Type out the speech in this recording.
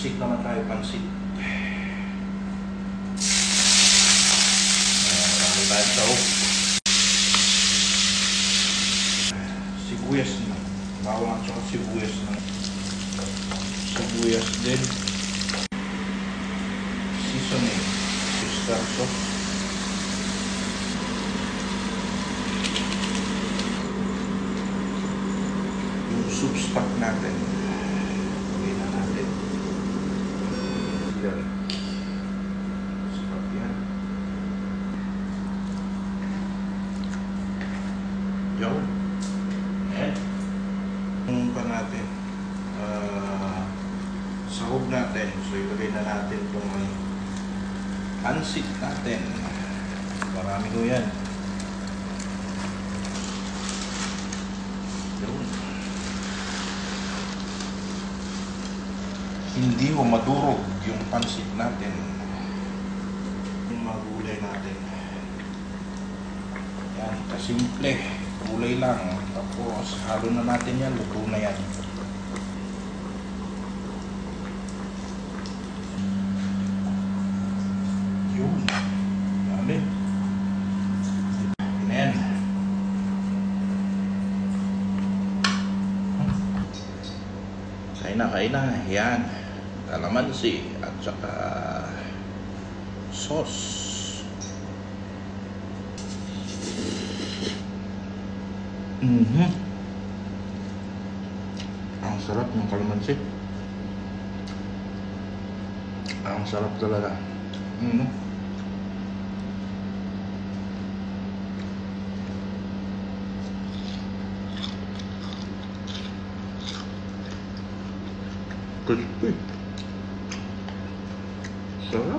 Pansit naman tayo, pansit. Marami tayong sahog. Sibuyas na. Bawang at saka sibuyas na. Sibuyas din. Seasoning. Oyster sauce. Yung soup stock natin. Lagay na natin. Yan. Sarap yan. Yan. Ayan. Yung pa natin. Sahog natin. So ilagay na natin itong pansit natin. Marami ko yan. Yun. Hindi mo madurog yung pansit natin. Yung mga gulay natin. Yan, kasimple. Gulay lang. Tapos halo na natin yan. Luto na yan. Yun. Yan. Ayan. Kain na. Yan. Kalamansi at saka sauce. Ang sarap ng kalamansi. Ang sarap talaga. Crispy. Sarap.